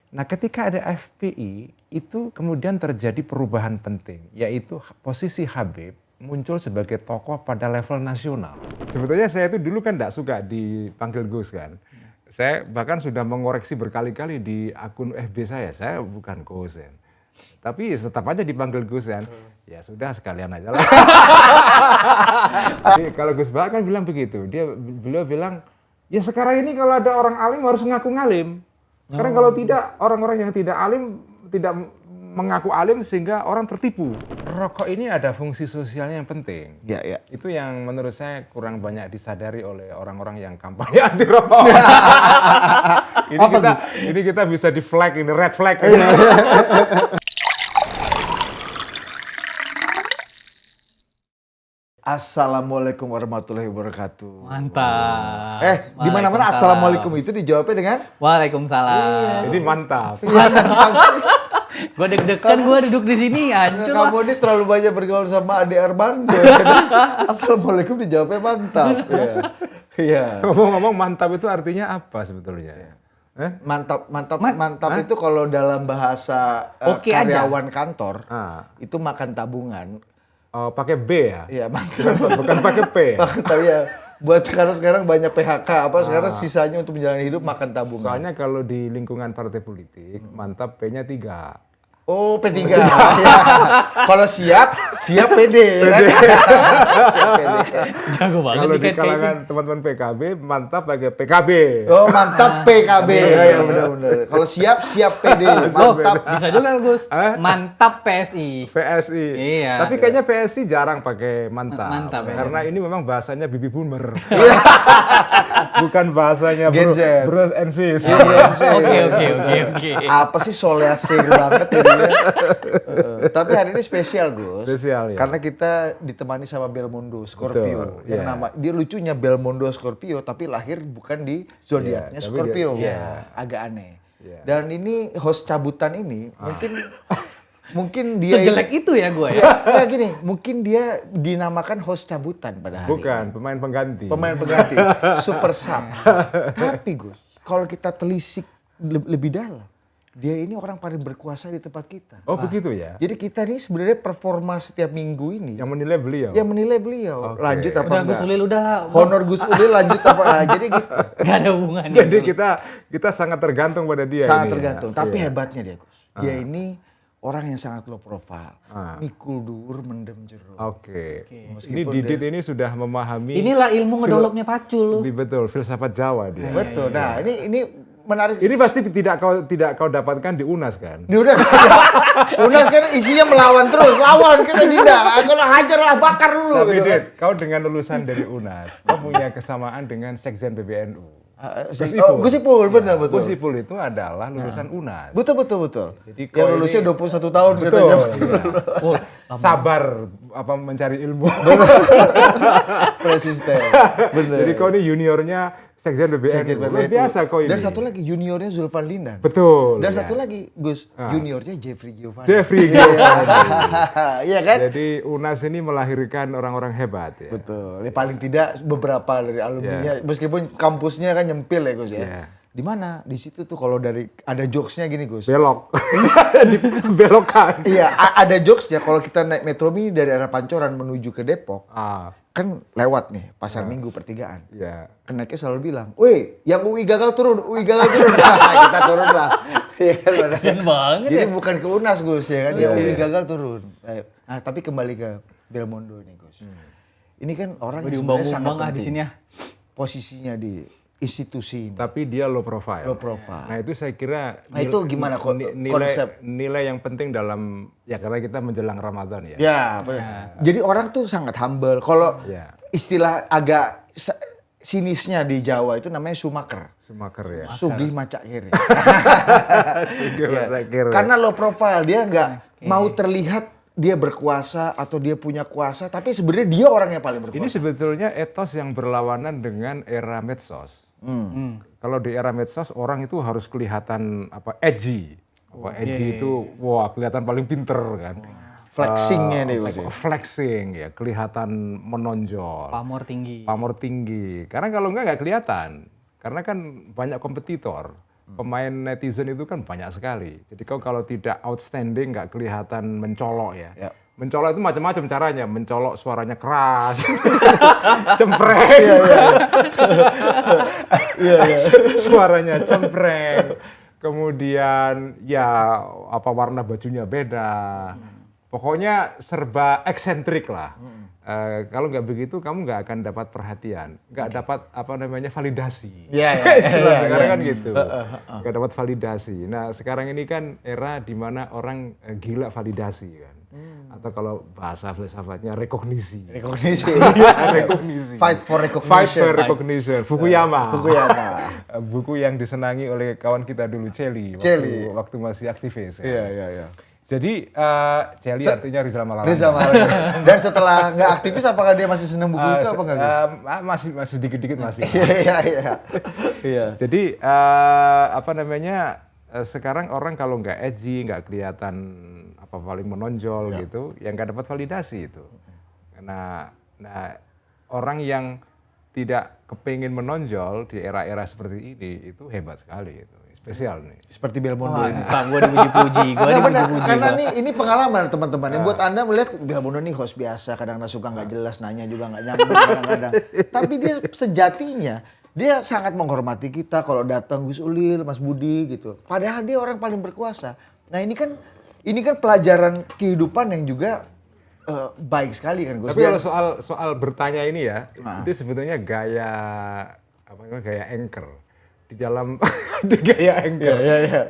Nah, ketika ada FPI, itu kemudian terjadi perubahan penting, yaitu posisi Habib muncul sebagai tokoh pada level nasional. Sebetulnya saya itu dulu kan tidak suka dipanggil Gus kan. Saya bahkan sudah mengoreksi berkali-kali di akun FB saya bukan Gus kan. Tapi tetap aja dipanggil Gus kan. Ya sudah sekalian aja lah. Jadi, kalau Gus Bah kan bilang begitu, beliau bilang, ya sekarang ini kalau ada orang alim harus ngaku ngalim. Karena kalau tidak, orang-orang yang tidak alim tidak mengaku alim sehingga orang tertipu. Rokok ini ada fungsi sosialnya yang penting. Ya, ya. Itu yang menurut saya kurang banyak disadari oleh orang-orang yang kampanye anti rokok. ini kita bisa di flag, ini red flag. Assalamualaikum warahmatullahi wabarakatuh. Mantap. Di mana-mana assalamualaikum itu dijawabnya dengan Waalaikumsalam. Jadi mantap. Gue deg-degan gue duduk di sini hancur lah. Kamu ini terlalu banyak bergaul sama Ade Armando. Jadi, assalamualaikum dijawabnya mantap. Iya. Ngomong-ngomong mantap itu artinya apa sebetulnya? Mantap itu kalau dalam bahasa Oke karyawan kantor Ah. itu makan tabungan. Oh, pakai B ya? Iya, mantap. Bukan pakai P ya? Mantap ya. Buat sekarang banyak PHK sekarang sisanya untuk menjalani hidup makan tabungan. Soalnya kalau di lingkungan partai politik, mantap P-nya 3. Oh, P3. Ya. Kalau siap PD. Kan? Siap PD. Jago banget Kalau di dikait-kaitin. kalangan teman-teman PKB, mantap pakai PKB. Oh, mantap PKB. Ya, benar-benar. Kalau siap PD. Mantap. Bisa juga Gus. Mantap PSI. PSI. Iya. Tapi kayaknya PSI jarang pakai mantap. Mantap, ya. Karena ini memang bahasanya baby boomer. Bukan bahasanya Gen Z. bros and sis. Oke. Apa sih soleasing banget ini ya. Tapi hari ini spesial, Gus. Spesial, ya. Karena kita ditemani sama Belmondo Scorpio. Betul, Yang ya. nama dia lucunya Belmondo Scorpio tapi lahir bukan di zodiaknya Iya, tapi Scorpio. dia- Agak aneh. Iya. Dan ini host cabutan ini mungkin dia Sejelek itu ya gue ya. ya gini, mungkin dia dinamakan host cabutan pada hari Bukan, ini. pemain pengganti. Pemain pengganti, super sub. Tapi Gus, kalau kita telisik lebih dalam, dia ini orang paling berkuasa di tempat kita. Oh, begitu ya? Jadi kita ini sebenarnya performa setiap minggu ini Yang menilai beliau. yang menilai beliau. Oke. Lanjut apa Udah Gus enggak? Ulil udah lah. Honor Gus Ulil lanjut apa? Jadi gitu. Gak ada hubungannya. Jadi kita sangat tergantung pada dia. Sangat ini, tergantung. ya. Tapi Iya. hebatnya dia Gus. Dia ini orang yang sangat low profile. Mikul dur mendem jeruk. Oke. Ini Meskipun Didit ini sudah memahami. Inilah ilmu ngedolopnya pacul. Lebih betul, filsafat Jawa dia. Betul. Nah, ini menarik. Ini pasti tidak kau dapatkan di UNAS kan? Di Unas kan isinya melawan terus, lawan kita tidak. Kalau hajar lah bakar dulu. Tapi gitu kan. Dit, kau dengan lulusan dari UNAS, kau punya kesamaan dengan Sekjen PBNU. Gus Ipul, betul. Gus Ipul itu adalah lulusan UNAS. Betul. Jadi Yang kau lulusnya ini- 21 tahun Betul. katanya. Iya. Sabar apa mencari ilmu. Persisten. Benar. Jadi kau ini juniornya Sekjen PBNU. Luar biasa kau ini. Dan satu lagi juniornya Zulfan Lindan. Betul. Dan ya. satu lagi Gus, juniornya Jeffrey Giovanni. Jeffrey Giovanni. Iya kan? Jadi UNAS ini melahirkan orang-orang hebat ya. Betul. Ya, paling tidak beberapa dari alumninya, meskipun kampusnya kan nyempil ya Gus ya. Iya. Di mana? Di situ tuh kalau dari ada jokesnya gini Gus. Belok. Dibelokkan. Iya, ada jokesnya kalau kita naik Metro Mini dari arah Pancoran menuju ke Depok, kan lewat nih pasar Minggu pertigaan. Ya. Kenaiknya selalu bilang, "Woi, yang UI gagal turun, UI gagal turun." Nah, kita turun lah. Iya kan? Kasian banget Jadi ya. bukan ke UNAS Gus ya kan, yang Iya, UI iya. gagal turun. Nah, tapi kembali ke Belmondo nih Gus. Ini kan orang Gue yang sebenarnya sangat diumbang-umbang di penting. sini ya. Posisinya di institusi ini. Tapi dia low profile. Low profile. Nah itu saya kira Nah, itu gimana konsep? nilai yang penting dalam ya karena kita menjelang Ramadan ya. Ya, benar. Jadi orang tuh sangat humble. Kalau Ya. istilah agak sinisnya di Jawa itu namanya sumaker. Sumaker ya. Sugih macak kiri. Sugih Ya, macak kiri. karena low profile, dia nggak mau terlihat dia berkuasa atau dia punya kuasa, tapi sebenarnya dia orang yang paling berkuasa. Ini sebetulnya etos yang berlawanan dengan era medsos. Kalau di era medsos orang itu harus kelihatan apa edgy. Edgy itu wah kelihatan paling pinter kan. Flexingnya nih Gus. Flexing ya, kelihatan menonjol. Pamor tinggi. Pamor tinggi. Karena kalau nggak kelihatan. Karena kan banyak kompetitor. pemain netizen itu kan banyak sekali. Jadi kalau tidak outstanding, nggak kelihatan mencolok ya. Ya. Mencolok itu macam-macam caranya. Mencolok suaranya keras, cempreng. Suaranya cempreng. Kemudian ya apa warna bajunya beda. Pokoknya serba eksentrik lah. Kalau nggak begitu kamu nggak akan dapat perhatian, nggak dapat apa namanya validasi. Istilah sekarang kan gitu, nggak dapat validasi. Nah sekarang ini kan era di mana orang gila validasi kan, atau kalau bahasa filsafatnya rekognisi. Rekognisi. Rekognisi. Fight for recognition. Fight for recognition. Fukuyama. Buku Buku yang disenangi oleh kawan kita dulu Celi. Waktu masih aktivis. Ya. Iya. Jadi Celi artinya Rizal Malarangga. Rizal Malarangga. Dan setelah nggak aktivis, apakah dia masih senang buku itu apa nggak, Gus? Masih dikit-dikit masih. Iya. Jadi apa namanya sekarang orang kalau nggak edgy, nggak kelihatan apa paling menonjol gitu, yang nggak dapat validasi itu. Nah orang yang tidak kepingin menonjol di era-era seperti ini itu hebat sekali itu. Spesial nih. Seperti Belmondo ini. Pak, gue dipuji-puji. Karena ini pengalaman teman-teman. Buat Anda melihat Belmondo ini host biasa, kadang-kadang suka nggak jelas, nanya juga nggak nyambung kadang-kadang. Tapi dia sejatinya, dia sangat menghormati kita kalau datang Gus Ulil, Mas Budi gitu. Padahal dia orang paling berkuasa. Nah ini kan pelajaran kehidupan yang juga baik sekali kan Gus. Tapi kalau soal bertanya ini ya, itu sebetulnya gaya anchor. Di dalam gaya anchor,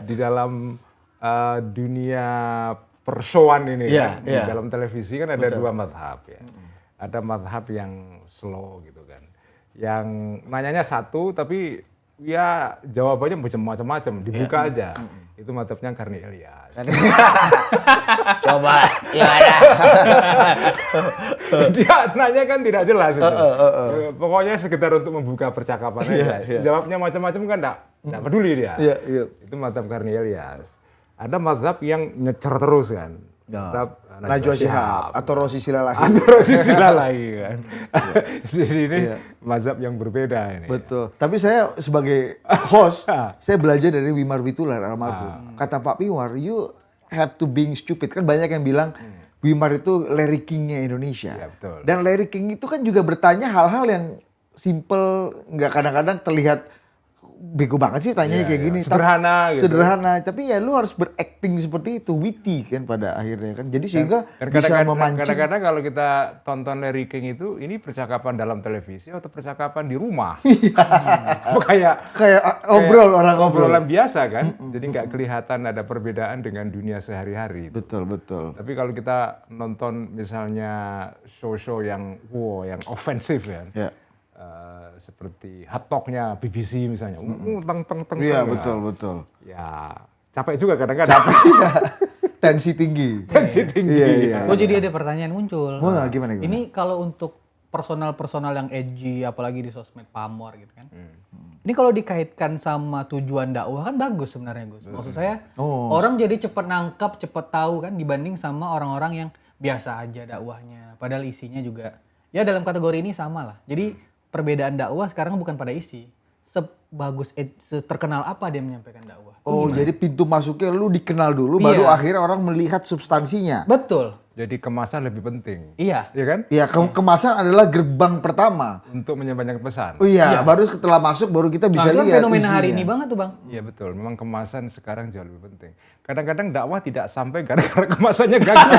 di dalam dunia pershowaan ini, di dalam televisi kan ada dua madhab ya. Ada madhab yang slow gitu kan, yang nanyanya satu tapi ya jawabannya macam-macam, dibuka aja. Itu madhabnya Karni Ilyas. Coba, gimana? Dia nanya kan tidak jelas itu. Pokoknya sekedar untuk membuka percakapan aja. Jawabnya macam-macam kan enggak peduli dia. Itu madhab Karni Ilyas. Ada madhab yang nyecer terus kan. Madhab Najwa Shihab atau Rosi Silalahi. Kan. Jadi ini mazhab yang berbeda ini. Betul. Tapi saya sebagai host, saya belajar dari Wimar Witular almarhum. Kata Pak Wimar, you have to being stupid. Kan banyak yang bilang Wimar itu Larry King-nya Indonesia. Ya, betul. Dan Larry King itu kan juga bertanya hal-hal yang simple, nggak kadang-kadang terlihat bego banget sih tanyanya kayak gini. Sederhana gitu. Sederhana, tapi ya lu harus berakting seperti itu, witty kan pada akhirnya kan. Jadi sehingga bisa memancing. Kadang-kadang kalau kita tonton Larry King itu, ini percakapan dalam televisi atau percakapan di rumah. kayak obrolan biasa kan. Jadi nggak kelihatan ada perbedaan dengan dunia sehari-hari. Betul. Tapi kalau kita nonton misalnya show-show yang ofensif kan. Seperti Hot Talk-nya BBC misalnya. Teng. Iya, betul. Ya, capek juga kadang-kadang. Tensi tinggi. Iya. Gue jadi ada pertanyaan muncul. Gimana? Ini kalau untuk personal yang edgy, apalagi di sosmed pamor gitu kan. Ini kalau dikaitkan sama tujuan dakwah kan bagus sebenarnya Gus. Maksud saya orang jadi cepet nangkap, cepet tahu kan dibanding sama orang-orang yang biasa aja dakwahnya. Padahal isinya juga ya dalam kategori ini sama lah. Jadi perbedaan dakwah sekarang bukan pada isi. Terkenal apa dia menyampaikan dakwah. Jadi pintu masuknya lu dikenal dulu, baru akhirnya orang melihat substansinya. Betul. Jadi kemasan lebih penting. Iya. Iya kan? Iya, kemasan adalah gerbang pertama. Untuk menyampaikan pesan. Baru setelah masuk baru kita bisa lihat. Itu fenomena hari ini banget tuh Bang. Iya betul, memang kemasan sekarang jauh lebih penting. Kadang-kadang dakwah tidak sampai gara-gara kemasannya gagal.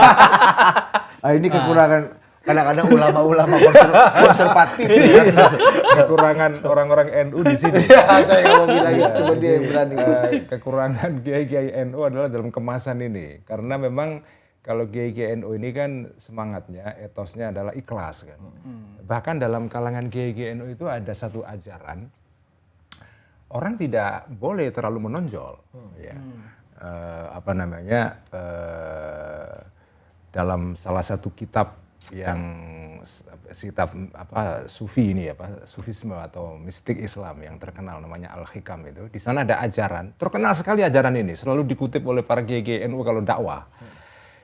Ini kekurangan. Kadang-kadang ulama-ulama konservatif kekurangan orang-orang NU di sini. Saya mau bilang itu, cuma dia yang berani. Kekurangan kiai-kiai NU adalah dalam kemasan ini, karena memang kalau kiai-kiai NU ini kan semangatnya, etosnya adalah ikhlas kan. Bahkan dalam kalangan kiai-kiai NU itu ada satu ajaran, orang tidak boleh terlalu menonjol. Dalam salah satu kitab yang sufi ini sufisme atau mistik Islam yang terkenal namanya Al-Hikam itu, di sana ada ajaran terkenal sekali. Ajaran ini selalu dikutip oleh para kiai NU kalau dakwah.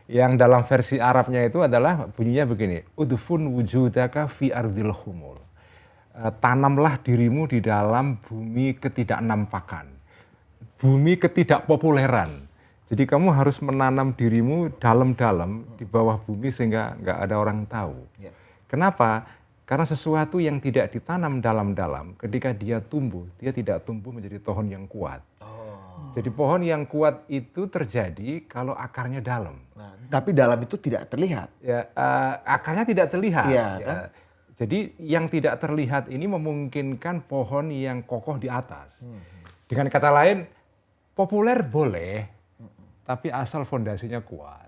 Yang dalam versi Arabnya itu adalah bunyinya begini, udfun wujudaka fi ardil humul. Tanamlah dirimu di dalam bumi ketidaknampakan. bumi ketidakpopuleran. Jadi kamu harus menanam dirimu dalam-dalam di bawah bumi sehingga nggak ada orang tahu. Ya. Kenapa? Karena sesuatu yang tidak ditanam dalam-dalam, ketika dia tumbuh, dia tidak tumbuh menjadi pohon yang kuat. Jadi pohon yang kuat itu terjadi kalau akarnya dalam. Nah, tapi dalam itu tidak terlihat. Ya, akarnya tidak terlihat. Iya, Ya. kan? Jadi yang tidak terlihat ini memungkinkan pohon yang kokoh di atas. Dengan kata lain, populer boleh, tapi asal fondasinya kuat.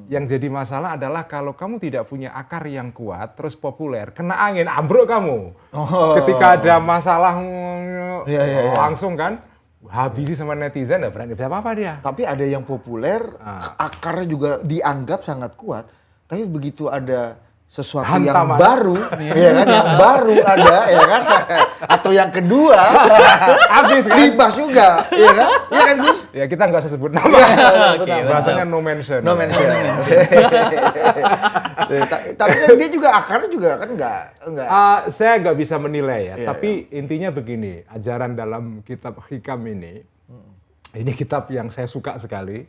Yang jadi masalah adalah kalau kamu tidak punya akar yang kuat, terus populer, kena angin, ambruk kamu. Ketika ada masalah, Iya. langsung kan, habisi sama netizen, nggak berani bisa apa-apa dia. Tapi ada yang populer, akarnya juga dianggap sangat kuat. Tapi begitu ada sesuatu yang Hantaman. baru, ya kan, yang baru ada, ya kan, atau yang kedua, Habis kan? libas juga, ya kan, ya kan Gus? Ya kita nggak usah sebut nama. Oke, Bahasanya no mention. No mention. Tapi kan dia juga akarnya juga kan nggak. Saya nggak bisa menilai ya, Iya, tapi intinya begini, ajaran dalam kitab Hikam ini kitab yang saya suka sekali.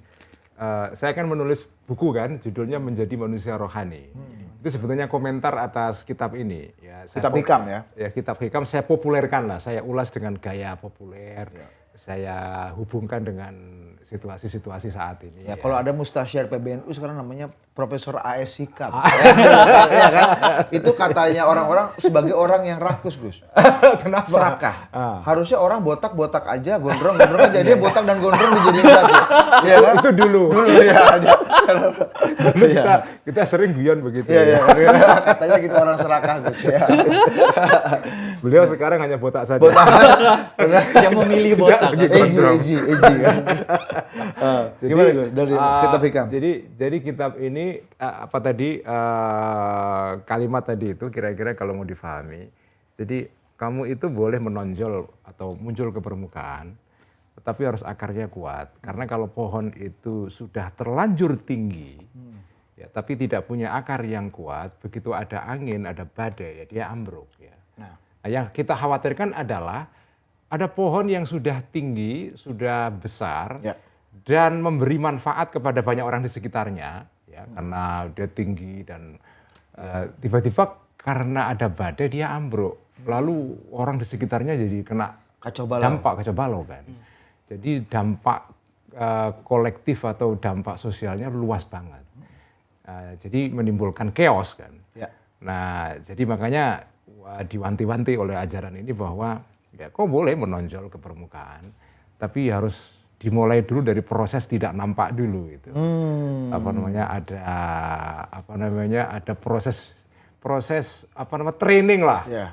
Saya kan menulis buku kan, judulnya Menjadi Manusia Rohani. Itu sebetulnya komentar atas kitab ini. Ya, Kitab Hikam ya? Ya, kitab Hikam saya populerkan lah, saya ulas dengan gaya populer, saya hubungkan dengan situasi-situasi saat ini. Ya, kalau ada mustasyar PBNU sekarang namanya Profesor A.S. Hikam. Ya kan? Itu katanya orang-orang sebagai orang yang rakus, Gus. Kenapa? Serakah. Harusnya orang botak-botak aja, gondrong aja. Dia botak dan gondrong dijadiin satu. Ya kan? Itu dulu. Dulu ya. Dulu kita sering guyon begitu. Iya. Katanya gitu orang serakah, Gus. Ya. Beliau sekarang hanya botak saja. Yang memilih botak. Eji kan. Gimana Gus dari kitab Hikam? Jadi kitab ini kalimat tadi itu kira-kira kalau mau difahami. Jadi kamu itu boleh menonjol atau muncul ke permukaan, tetapi harus akarnya kuat. Karena kalau pohon itu sudah terlanjur tinggi, ya, tapi tidak punya akar yang kuat, begitu ada angin, ada badai, ya dia ambruk. Ya. Nah, yang kita khawatirkan adalah ada pohon yang sudah tinggi, sudah besar, Ya. dan memberi manfaat kepada banyak orang di sekitarnya, ya, karena dia tinggi dan tiba-tiba karena ada badai dia ambruk, lalu orang di sekitarnya jadi kena Kacau balau. dampak kacau balau kan. Jadi dampak kolektif atau dampak sosialnya luas banget. Jadi menimbulkan chaos kan. Ya. Nah, jadi makanya diwanti-wanti oleh ajaran ini bahwa ya kau boleh menonjol ke permukaan, tapi harus dimulai dulu dari proses tidak nampak dulu gitu. Ada proses training lah. Ya.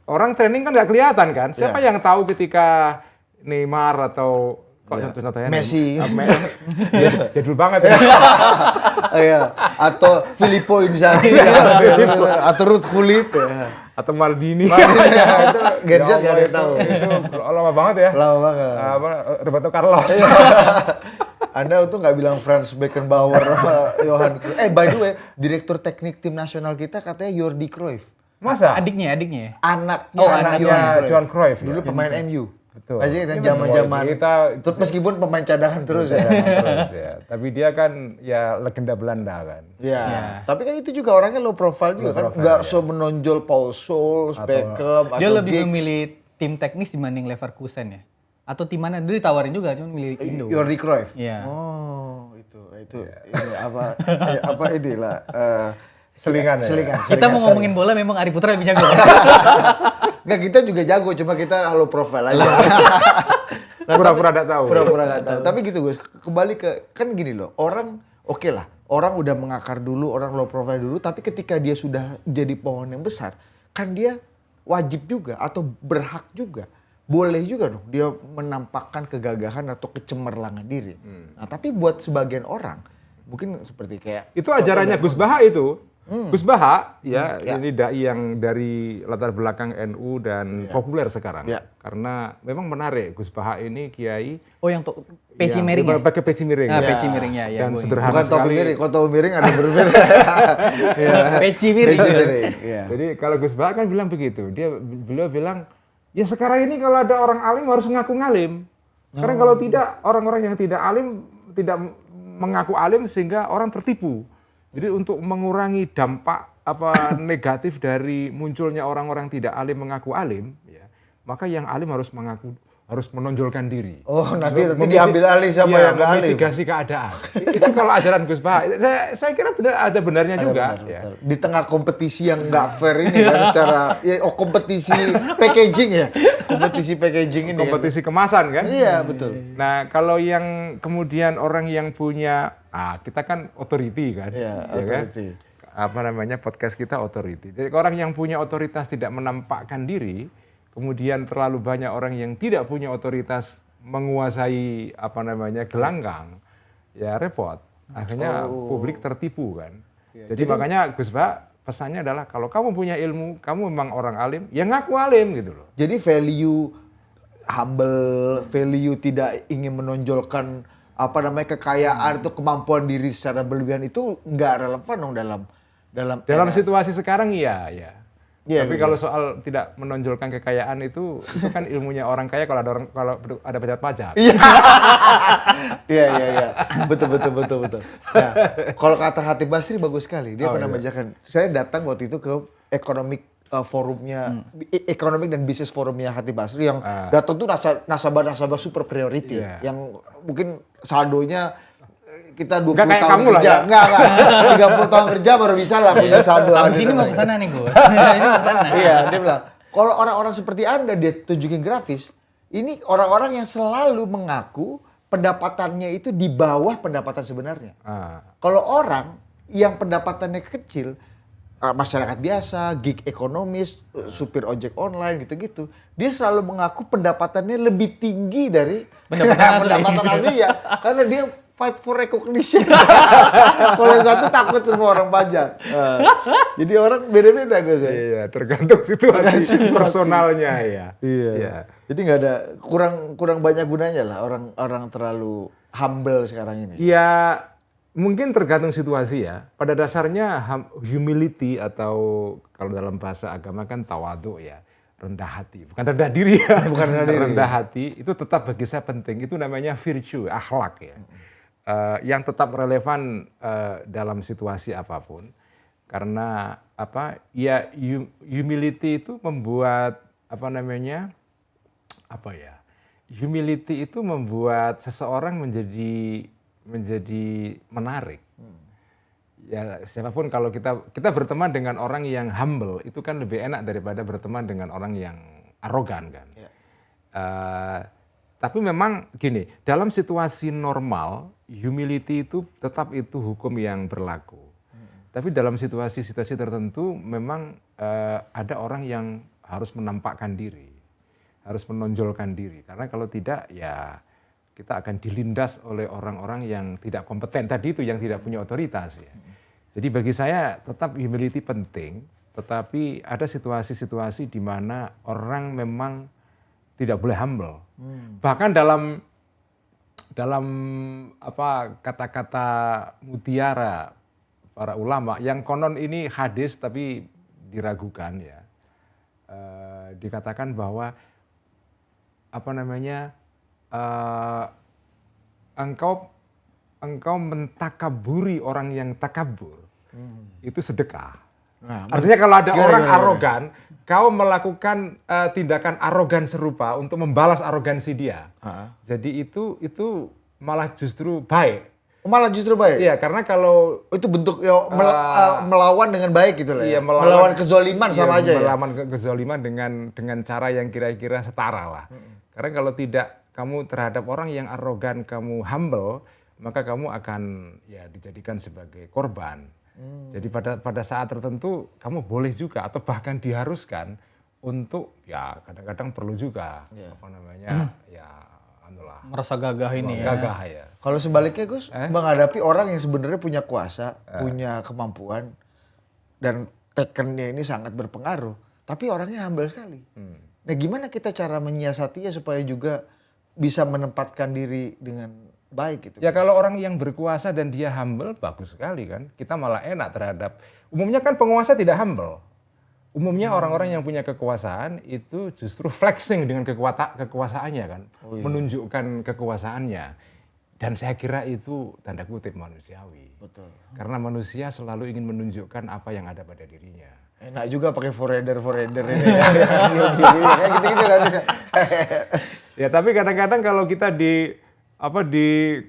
Orang training kan nggak kelihatan kan. Siapa yang tahu ketika Neymar atau contohnya Messi. Jadul banget ya. Iya. Atau Filippo Inzaghi atau Ruud Gullit ya. Atau Maldini. Itu gadget nggak ada yang tahu. Itu lama banget ya. Lama banget. Roberto Carlos. Anda untung nggak bilang Franz Beckenbauer, Johan Cruyff. By the way, direktur teknik tim nasional kita katanya Jordi Cruyff. Masa? Adiknya. Anaknya Anaknya Johan Cruyff. Dulu pemain MU. Betul. Pasti kan zaman-zaman. Kita Meskipun pemain cadangan terus ya. terus ya. Tapi dia kan ya legenda Belanda kan. Ya. Tapi kan itu juga orangnya low profile juga kan. Nggak so menonjol Paul Scholes, Beckham, Dia atau lebih Giggs. memilih tim teknis dibanding Leverkusen ya. Atau tim mana? Dia ditawarin juga, cuma milih Indo. Jordi Cruyff. Iya. Oh, itu ini apa inilah Selingan ya? selingan. Kita mau ngomongin bola memang Ari Putra lebih jago. Enggak, kita juga jago, cuma kita low profile aja. Pura-pura nggak tahu. Pura-pura nggak tahu. Tapi gitu guys, kembali ke kan gini loh, orang oke lah, orang udah mengakar dulu, orang low profile dulu, tapi ketika dia sudah jadi pohon yang besar, kan dia wajib juga atau berhak juga, boleh juga dong dia menampakkan kegagahan atau kecemerlangan diri. Nah, tapi buat sebagian orang, mungkin seperti kayak Itu ajarannya Gus Baha itu. Gus Baha ya, Ya. ini dai yang dari latar belakang NU dan populer sekarang. Ya. Karena memang menarik, Gus Baha ini kiai Oh yang peci yang miring ya? pakai peci miring. Ah, Ya. peci miring ya. Dan gua sederhana bukan topi sekali. miring, kalau topi miring ada berbeda. ingat. Peci miring. Peci miring. Iya. Jadi kalau Gus Baha kan bilang begitu, beliau bilang, ya sekarang ini kalau ada orang alim harus ngaku ngalim. Karena kalau tidak, orang-orang yang tidak alim tidak mengaku alim sehingga orang tertipu. Jadi untuk mengurangi dampak negatif dari munculnya orang-orang tidak alim mengaku alim, ya, maka yang alim harus menonjolkan diri. Oh, nanti diambil alih sama yang nggak alim. Memitigasi keadaan. Itu kalau ajaran Gus Baha. Saya kira ada benarnya juga. Benar, Ya. Di tengah kompetisi yang nggak fair ini kan secara kompetisi packaging ya. Kompetisi packaging ini. Kompetisi kemasan kan? Iya, betul. Nah, kalau yang kemudian orang yang punya, kita kan authority kan? Iya, ya authority. Kan? Podcast kita authority. Jadi orang yang punya otoritas tidak menampakkan diri, kemudian terlalu banyak orang yang tidak punya otoritas menguasai gelanggang, ya repot. Akhirnya publik tertipu kan. Ya, jadi makanya Gus Baha pesannya adalah kalau kamu punya ilmu, kamu memang orang alim, ya ngaku alim gitu loh. Jadi value humble, value tidak ingin menonjolkan kekayaan atau kemampuan diri secara berlebihan itu nggak relevan dong dalam Situasi sekarang iya. Iya, tapi kalau soal tidak menonjolkan kekayaan itu kan ilmunya orang kaya kalau ada pajak. Iya. Betul. Nah, kalau kata Khatib Basri bagus sekali. Dia pernah bacakan. Saya datang waktu itu ke economic forumnya, economic dan business forumnya Khatib Basri yang datang tuh nasabah super priority yang mungkin saldonya kita 20 tahun kerja. Enggak. 30 tahun kerja baru bisa lah punya saldo. Abis ini mau ke sana nih, Gus. Ini mau ke sana. Iya, dia bilang, kalau orang-orang seperti Anda dia tunjukin grafis, ini orang-orang yang selalu mengaku pendapatannya itu di bawah pendapatan sebenarnya. Kalau orang yang pendapatannya kecil, masyarakat biasa, gig ekonomis, supir ojek online gitu-gitu, dia selalu mengaku pendapatannya lebih tinggi dari pendapatan asli ya, karena dia fight for recognition. Kalau yang satu takut semua orang pajak. Jadi orang beda-beda guys ya. Iya, tergantung situasi personalnya ya. Iya. Jadi nggak ada kurang banyak gunanya lah orang terlalu humble sekarang ini. Iya, mungkin tergantung situasi ya. Pada dasarnya humility atau kalau dalam bahasa agama kan tawadu ya. Rendah hati, bukan rendah diri ya. Bukan rendah diri. Rendah hati itu tetap bagi saya penting. Itu namanya virtue, akhlak ya. Yang tetap relevan dalam situasi apapun, karena humility itu membuat humility itu membuat seseorang menjadi menarik. Ya siapapun kalau kita berteman dengan orang yang humble itu kan lebih enak daripada berteman dengan orang yang arogan kan. Tapi memang gini, dalam situasi normal, humility itu tetap itu hukum yang berlaku. Tapi dalam situasi-situasi tertentu memang ada orang yang harus menampakkan diri, harus menonjolkan diri. Karena kalau tidak ya kita akan dilindas oleh orang-orang yang tidak kompeten tadi itu, yang tidak punya otoritas ya. Jadi bagi saya tetap humility penting, tetapi ada situasi-situasi di mana orang memang tidak boleh humble. Bahkan dalam kata-kata mutiara para ulama yang konon ini hadis tapi diragukan ya. Dikatakan bahwa engkau mentakaburi orang yang takabur. Itu sedekah. Nah, artinya kalau ada orang arogan, kau melakukan tindakan arogan serupa untuk membalas arogansi dia. Jadi itu malah justru baik. Malah justru baik? Iya, karena kalau itu bentuk melawan dengan baik gitu lah ya. Iya, melawan kezoliman sama aja ya. Melawan kezoliman dengan cara yang kira-kira setara lah. Karena kalau tidak kamu terhadap orang yang arogan, kamu humble, maka kamu akan ya dijadikan sebagai korban. Jadi pada saat tertentu kamu boleh juga atau bahkan diharuskan untuk ya kadang-kadang perlu juga merasa gagah ini gagah ya. Kalau sebaliknya Gus menghadapi orang yang sebenarnya punya kuasa, punya kemampuan dan tekennya ini sangat berpengaruh, tapi orangnya humble sekali. Nah, gimana kita cara menyiasatinya supaya juga bisa menempatkan diri dengan baik gitu. Ya kalau orang yang berkuasa dan dia humble bagus sekali kan. Kita malah enak terhadap, umumnya kan penguasa tidak humble. Umumnya orang-orang yang punya kekuasaan itu justru flexing dengan kekuasaannya kan, menunjukkan kekuasaannya. Dan saya kira itu tanda kutip manusiawi. Betul. Karena manusia selalu ingin menunjukkan apa yang ada pada dirinya. Enak juga pakai forader ini ya. Kayak gitu-gitu kan. Ya tapi kadang-kadang kalau kita di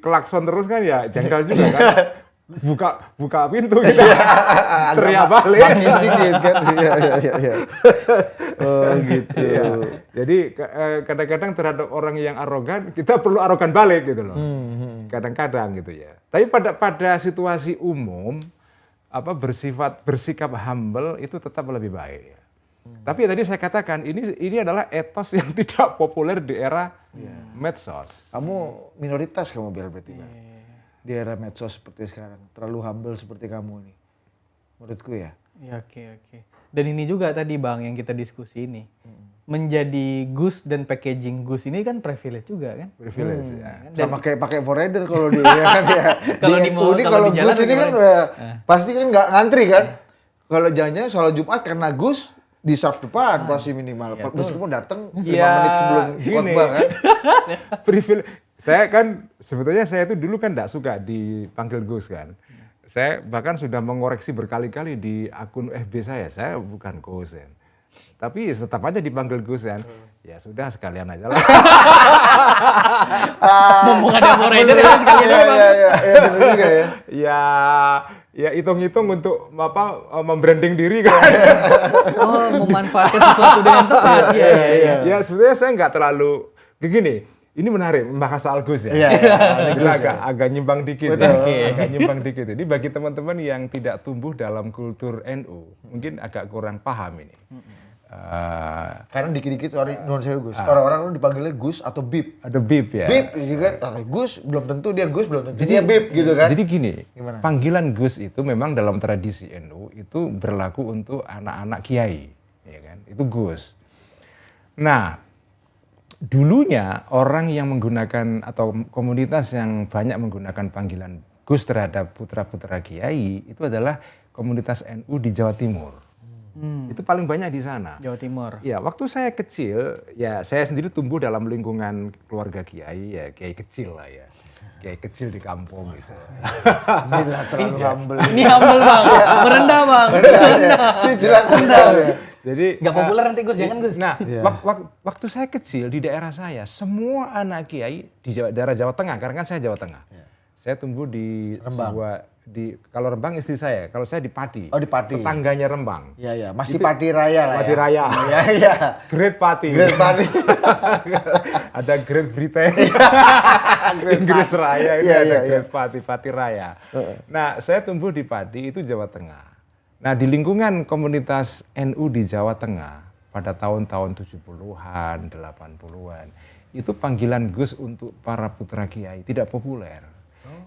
klakson terus kan ya jengkel juga kan. Buka pintu gitu. Teriak balik. Bangis dikit kan. Iya. Oh gitu. Ya. Jadi kadang-kadang terhadap orang yang arogan kita perlu arogan balik gitu loh. Kadang-kadang gitu ya. Tapi pada situasi umum bersikap humble itu tetap lebih baik ya. Tapi tadi saya katakan ini adalah etos yang tidak populer di era medsos. Kamu minoritas kamu biar berarti kan. Di era medsos seperti sekarang, terlalu humble seperti kamu ini. Menurutku ya. Ya, oke. Dan ini juga tadi Bang yang kita diskusi ini. Menjadi Gus dan packaging Gus ini kan privilege juga kan? Privilege ya. Sama kayak pakai forader kalau dia kan ya. Kalau di mall, kalau di jalan Gus ini kan pasti kan nggak ngantri kan. Kalau jangan sholat Jumat karena Gus di saf depan pasti minimal. Meskipun datang 5 menit sebelum khotbah kan. Privilege. Saya kan sebetulnya saya itu dulu kan tidak suka dipanggil Gus kan. Saya bahkan sudah mengoreksi berkali-kali di akun FB saya bukan Gus kan. Tapi tetap aja dipanggil Gus kan. Ya sudah sekalian aja lah. Mumpung ada forader ya sekalian aja Bang. Iya benar juga ya. Ya hitung-hitung untuk membranding diri kan. Oh, memanfaatkan sesuatu dengan tepat. Iya. Ya sebetulnya saya nggak terlalu begini. Ini menarik membahas soal Gus ya. Iya. Agak nyimbang dikit. Agak nyimbang dikit. Ini bagi teman-teman yang tidak tumbuh dalam kultur NU, mungkin agak kurang paham ini. Karena dikit-dikit non saya Gus. Orang-orang dipanggilnya Gus atau Bib. Ada Bib ya. Bib juga Gus belum tentu dia Gus belum tentu dia Bib gitu kan. Jadi gini, Gimana? panggilan Gus itu memang dalam tradisi NU itu berlaku untuk anak-anak kiai, ya kan? Itu Gus. Nah, dulunya orang yang menggunakan atau komunitas yang banyak menggunakan panggilan Gus terhadap putra-putra kiai itu adalah komunitas NU di Jawa Timur. Itu paling banyak di sana. Jawa Timur. Ya, waktu saya kecil, ya saya sendiri tumbuh dalam lingkungan keluarga kiai, ya kiai kecil lah ya. Kiai kecil di kampung gitu. Inilah terlalu humble. Ini humble Bang. Merendah Bang. Ini jelas rendah. Jadi Gak populer nanti Gus, jangan Gus. Nah, waktu saya kecil di daerah saya, semua anak kiai di daerah Jawa Tengah, karena kan saya Jawa Tengah. Saya tumbuh di Rembang. kalau Rembang istri saya, kalau saya di Pati. Oh, di Pati. Tetangganya Rembang. Iya, masih Pati Raya lah Pati ya. Raya. Iya. Great Pati. Great Pati. Ada Great Britain. Inggris Raya ini ada Great Pati, Pati Raya. Nah, saya tumbuh di Pati itu Jawa Tengah. Nah, di lingkungan komunitas NU di Jawa Tengah pada tahun-tahun 70-an, 80-an, itu panggilan Gus untuk para putra kiai tidak populer.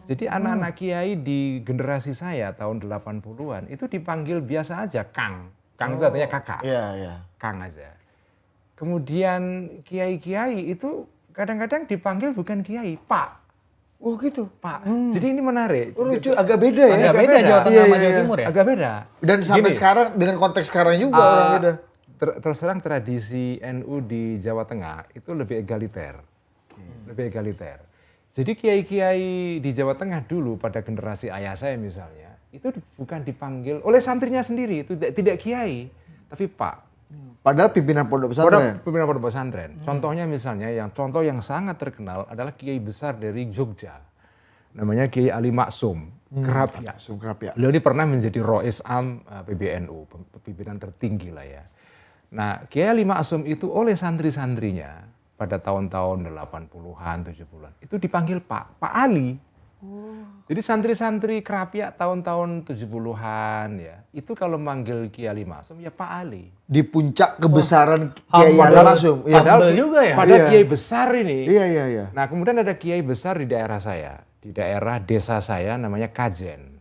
Jadi anak-anak kiai di generasi saya tahun 80-an itu dipanggil biasa aja Kang. Kang itu artinya kakak. Iya. Kang aja. Kemudian kiai-kiai itu kadang-kadang dipanggil bukan kiai, Pak. Oh gitu. Pak. Jadi ini menarik. Oh, lucu, agak beda ya. Agak beda Jawa Tengah sama Jawa Timur ya? Agak beda. Dan sampai Gini, sekarang dengan konteks sekarang juga orang beda. Terus terang tradisi NU di Jawa Tengah itu lebih egaliter. Lebih egaliter. Jadi kiai-kiai di Jawa Tengah dulu pada generasi ayah saya misalnya, itu bukan dipanggil oleh santrinya sendiri, itu tidak kiai, tapi Pak. Padahal pimpinan pondok pesantren. Pimpinan pondok pesantren. Contohnya misalnya contoh yang sangat terkenal adalah kiai besar dari Jogja. Namanya Kiai Ali Maksum, Kerapia. Beliau ini pernah menjadi Rois Am PBNU, pimpinan tertinggi lah ya. Nah, Kiai Ali Maksum itu oleh santri-santrinya pada tahun-tahun 80-an, 70-an itu dipanggil Pak Ali. Jadi santri-santri Kerapia tahun-tahun 70-an ya, itu kalau manggil Kiai Ali Maksum ya Pak Ali. Di puncak kebesaran Kiai Ali Maksum. Padahal juga ya. Padahal kiai besar ini. Iya. Nah, kemudian ada kiai besar di daerah saya, di daerah desa saya namanya Kajen.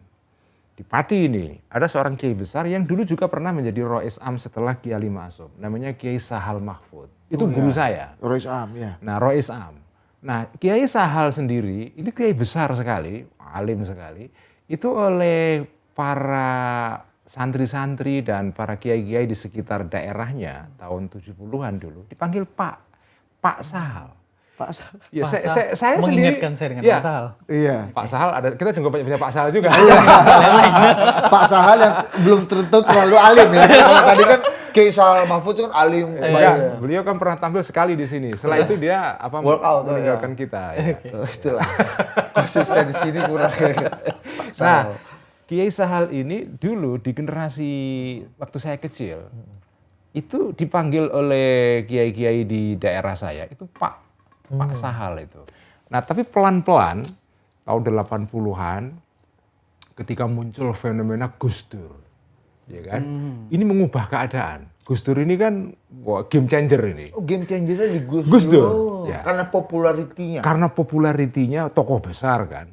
Di Pati ini ada seorang kiai besar yang dulu juga pernah menjadi Rois Am setelah Kiai Ali Maksum, namanya Kiai Sahal Mahfud. Itu guru saya. Rois Am ya. Nah, Rois Am. Nah, Kiai Sahal sendiri, ini kiai besar sekali, alim sekali, itu oleh para santri-santri dan para kiai-kiai di sekitar daerahnya tahun 70-an dulu dipanggil Pak Sahal. Pak Sahal. Ya, Pak saya sendiri mengingatkan saya dengan ya, Pak Sahal. Iya. Pak Sahal ada, kita juga punya Pak Sahal juga. Pak Sahal yang belum tentu terlalu alim ya. Kalau tadi kan Kiai Sahal Mahfud kan alim. Enggak, beliau kan pernah tampil sekali di sini. Setelah itu dia Walk out, meninggalkan kita. Ya. Itulah. Konsisten di sini kurang. Nah, Kiai Sahal ini dulu di generasi waktu saya kecil itu dipanggil oleh kiai-kiai di daerah saya itu Pak Sahal itu. Nah, tapi pelan-pelan tahun 80-an ketika muncul fenomena Gus Dur, ya kan? Ini mengubah keadaan. Gus Dur ini kan game changer ini. Oh, game changernya di Gus Dur. Oh, Ya. karena popularitinya. Karena popularitinya tokoh besar kan.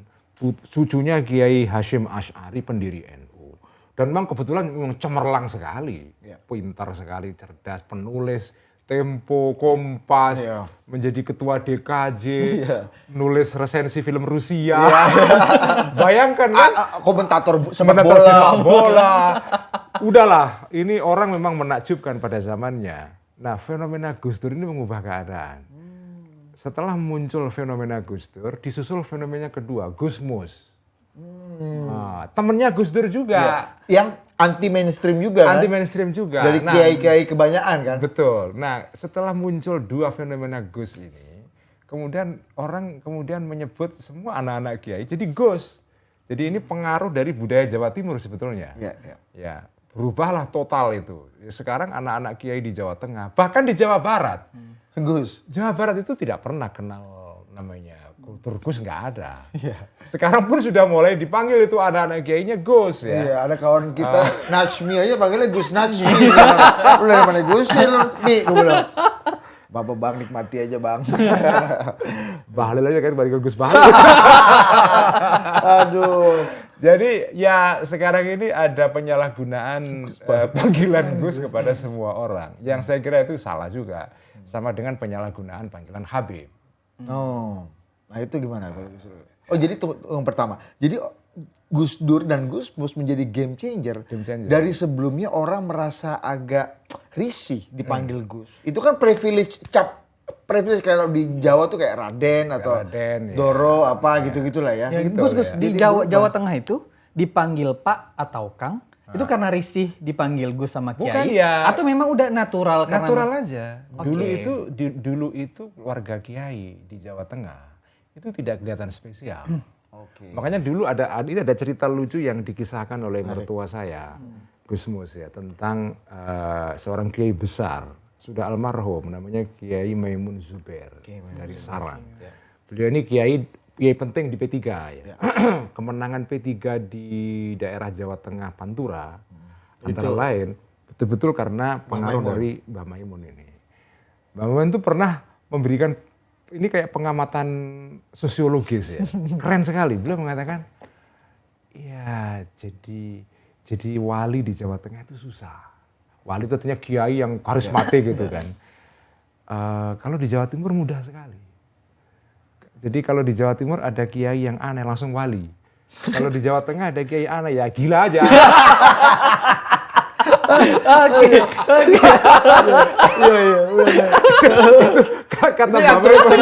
Cucunya Kiai Hashim Asy'ari pendiri NU. Dan memang kebetulan memang cemerlang sekali. Pintar sekali, cerdas, penulis Tempo, Kompas, menjadi ketua DKJ, nulis resensi film Rusia. Bayangkan kan? Komentator Sepak sepak bola. bola. Udahlah, ini orang memang menakjubkan pada zamannya. Nah, fenomena Gus Dur ini mengubah keadaan. Setelah muncul fenomena Gus Dur, disusul fenomena kedua, Gusmus. Nah, temennya Gus Dur juga. Yang anti mainstream juga. Anti kan? mainstream juga. Dari kiai-kiai kebanyakan kan. Betul. Nah, setelah muncul dua fenomena Gus ini, kemudian orang menyebut semua anak-anak kiai jadi Gus. Jadi ini pengaruh dari budaya Jawa Timur sebetulnya. Ya, berubahlah total itu. Sekarang anak-anak kiai di Jawa Tengah, bahkan di Jawa Barat. Gus. Jawa Barat itu tidak pernah kenal namanya kultur Gus, nggak ada. Sekarang pun sudah mulai dipanggil itu anak-anak kiainya Gus ya. Iya, ada kawan kita Najmi aja panggilnya Gus Najmi. Lu dari mana Gus sih lu? Nih, gue bilang. Bapak Bang nikmati aja Bang. Bahlil aja kan balik ke Gus Bahlil. Aduh. Jadi ya sekarang ini ada penyalahgunaan panggilan Gus kepada semua orang. Yang saya kira itu salah juga. Sama dengan penyalahgunaan panggilan Habib. Oh. Nah itu gimana kalau Gus Dur? Oh jadi yang pertama. Jadi Gus Dur dan Gusmus menjadi game changer. Dari sebelumnya orang merasa agak risih dipanggil Gus. Itu kan privilege kalau di Jawa tuh kayak Raden atau Doro apa gitu-gitulah ya. Ya, Gitu. Gus, di Jawa Tengah itu dipanggil Pak atau Kang. Itu karena risih dipanggil Gus sama Kiai? Bukan ya. Atau memang udah natural? Natural aja. Okay. Dulu itu keluarga Kiai di Jawa Tengah itu tidak kelihatan spesial. Makanya dulu ini ada cerita lucu yang dikisahkan oleh mertua saya, Gusmus ya, tentang seorang Kiai besar sudah almarhum namanya Kiai Maimun Zubair dari Sarang. Beliau ini Kiai penting di P3 ya. Kemenangan P3 di daerah Jawa Tengah Pantura antara lain betul-betul karena pengaruh dari Mbah Maimun ini. Mbah Maimun itu pernah memberikan ini kayak pengamatan sosiologis ya. Keren sekali. Beliau mengatakan, ya jadi wali di Jawa Tengah itu susah. Wali itu artinya kiai yang karismatik gitu kan. Kalau di Jawa Timur mudah sekali. Jadi kalau di Jawa Timur ada kiai yang aneh langsung wali. Kalau di Jawa Tengah ada kiai aneh ya gila aja. Oke. Iya. Kata ini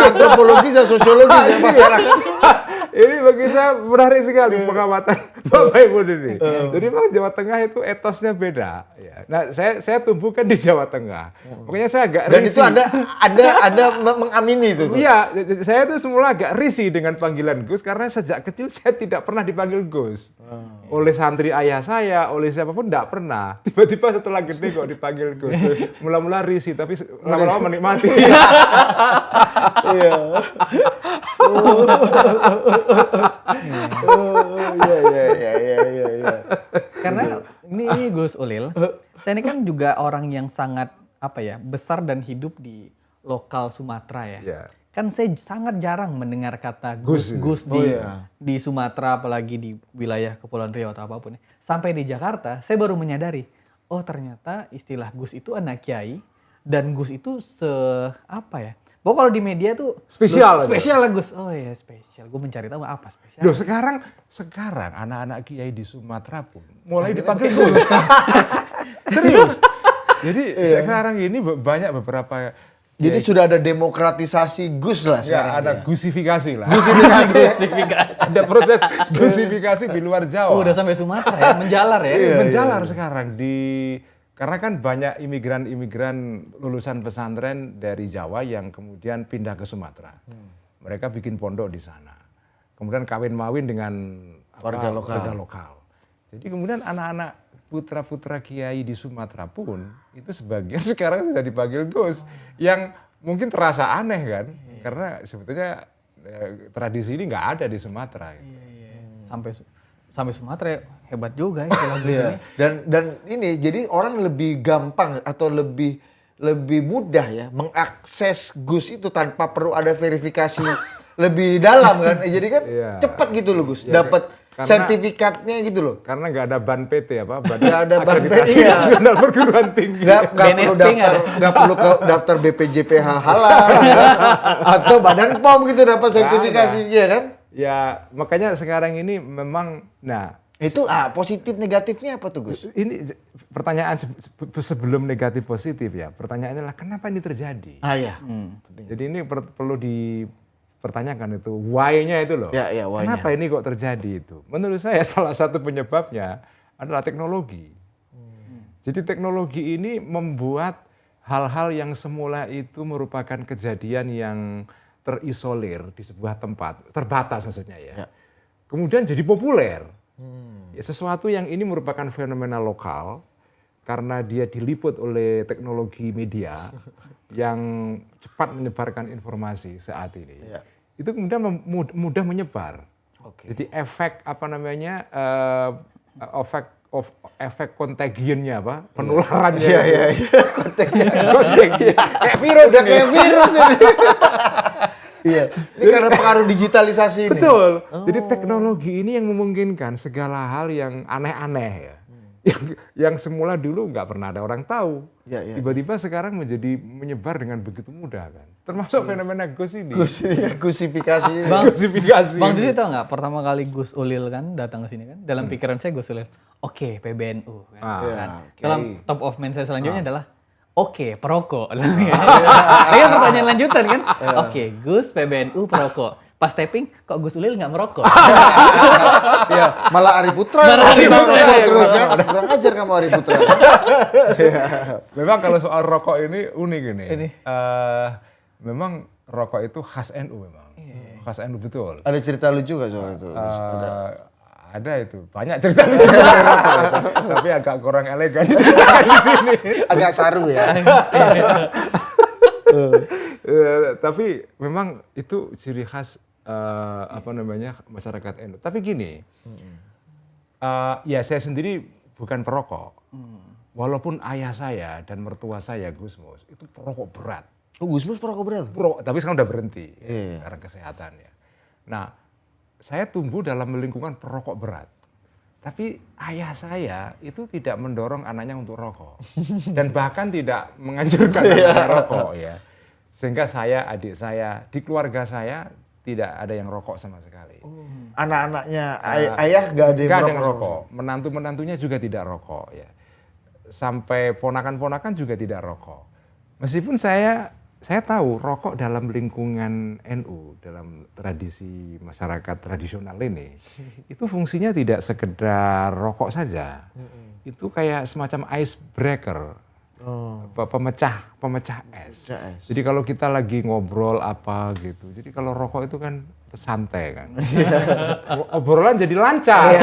antropologis dan sosiologis ya masyarakat. Ini bagi saya menarik sekali pengamatan Bapak Ibu ini. Jadi memang Jawa Tengah itu etosnya beda. Ya. Nah saya tumbuhkan di Jawa Tengah. Makanya saya agak risih. Dan itu ada mengamini itu. Iya, saya itu semula agak risih dengan panggilan Gus karena sejak kecil saya tidak pernah dipanggil Gus. Oleh santri ayah saya, oleh siapapun tidak pernah. Tiba-tiba setelah gede kok dipanggil Gus. Mula-mula risih tapi lama-lama menikmati. Iya. Iya. Karena ini Gus Ulil, saya ini kan juga orang yang sangat besar dan hidup di lokal Sumatera ya. Ya. Kan saya sangat jarang mendengar kata Gus Gus di Sumatera, apalagi di wilayah Kepulauan Riau atau apapun. Sampai di Jakarta, saya baru menyadari, oh ternyata istilah Gus itu anak kiai dan Gus itu Pokoknya kalau di media tuh Spesial. Spesial lah Gus. Oh iya spesial. Gue mencari tahu apa spesial. Loh sekarang anak-anak kiai di Sumatera pun mulai dipanggil Gus. Serius. Jadi sekarang ini banyak beberapa. Jadi sudah ada demokratisasi Gus lah Ya, sekarang. ada gusifikasi lah. Gusifikasi. Ada proses gusifikasi di luar Jawa. Oh, udah sampai Sumatera ya, menjalar ya. Menjalar sekarang karena kan banyak imigran lulusan pesantren dari Jawa yang kemudian pindah ke Sumatera. Mereka bikin pondok di sana. Kemudian kawin mawin dengan Warga lokal. Jadi kemudian anak-anak putra-putra kiai di Sumatera pun itu sebagian sekarang sudah dipanggil Gus, yang mungkin terasa aneh kan, karena sebetulnya tradisi ini nggak ada di Sumatera. Gitu. Sampai Sumatera hebat juga ya istilah Gus ini. Dan ini jadi orang lebih gampang atau lebih mudah ya mengakses Gus itu tanpa perlu ada verifikasi lebih dalam kan. Jadi kan cepat gitu loh Gus, dapat sertifikatnya gitu loh. Karena nggak ada ban PT Nggak ada ban akreditasi PT, iya. nasional perguruan tinggi. Nggak perlu ke daftar BPJPH halal atau Badan POM gitu dapat sertifikasi ya kan? Ya makanya sekarang ini memang, Itu positif negatifnya apa tuh Gus? ini pertanyaan sebelum negatif positif ya. Pertanyaannya adalah kenapa ini terjadi? Iya. Jadi ini perlu dipertanyakan itu why-nya itu loh. Ya, why-nya. Kenapa ini kok terjadi itu? Menurut saya salah satu penyebabnya adalah teknologi. Jadi teknologi ini membuat hal-hal yang semula itu merupakan kejadian yang terisolir di sebuah tempat, terbatas maksudnya ya. Kemudian jadi populer. Ya, sesuatu yang ini merupakan fenomena lokal karena dia diliput oleh teknologi media yang cepat menyebarkan informasi saat ini. Itu kemudian mudah menyebar. Jadi efek efek kontagionnya penularannya. Kayak virus ini. Kayak virus ini. Iya. Ini karena pengaruh digitalisasi ini. Betul. Jadi teknologi ini yang memungkinkan segala hal yang aneh-aneh ya. Yang semula dulu nggak pernah ada orang tahu. Tiba-tiba sekarang menyebar dengan begitu mudah kan. Termasuk fenomena Gus ini. Gusifikasi. Gusifikasi. Bang Didi tahu nggak pertama kali Gus Ulil kan datang ke sini kan? Dalam pikiran saya Gus Ulil, oke, PBNU. Kan? Dalam top of mind saya selanjutnya adalah oke, perokok. Ini pertanyaan lanjutan kan? Oke, Gus PBNU perokok. Pas taping, kok Gus Ulil nggak merokok? Iya, malah Ari Putra. Terus kan, kurang ajar kamu Ari Putra. Memang kalau soal rokok ini unik ini. Memang rokok itu khas NU memang. Khas NU betul. Ada cerita lucu nggak soal itu? Ada itu, banyak cerita lucu soal rokok itu. Tapi agak kurang elegan di sini. Agak saru ya. Tapi memang itu ciri khas masyarakat NU. Tapi gini, ya saya sendiri bukan perokok. Walaupun ayah saya dan mertua saya Gusmus itu perokok berat. Oh, Gusmus perokok berat? Tapi sekarang udah berhenti karena kesehatan ya. Nah, saya tumbuh dalam lingkungan perokok berat. Tapi ayah saya itu tidak mendorong anaknya untuk rokok. Dan bahkan tidak menganjurkan anaknya rokok ya. Sehingga saya, adik saya, di keluarga saya tidak ada yang rokok sama sekali. Anak-anaknya ayah nggak ada yang rokok. Menantu-menantunya juga tidak rokok ya. Sampai ponakan-ponakan juga tidak rokok. Meskipun saya tahu rokok dalam lingkungan NU, dalam tradisi masyarakat tradisional ini, itu fungsinya tidak sekedar rokok saja. Itu kayak semacam icebreaker, pemecah es. Jadi kalau kita lagi ngobrol apa gitu, jadi kalau rokok itu kan santai kan, obrolan jadi lancar.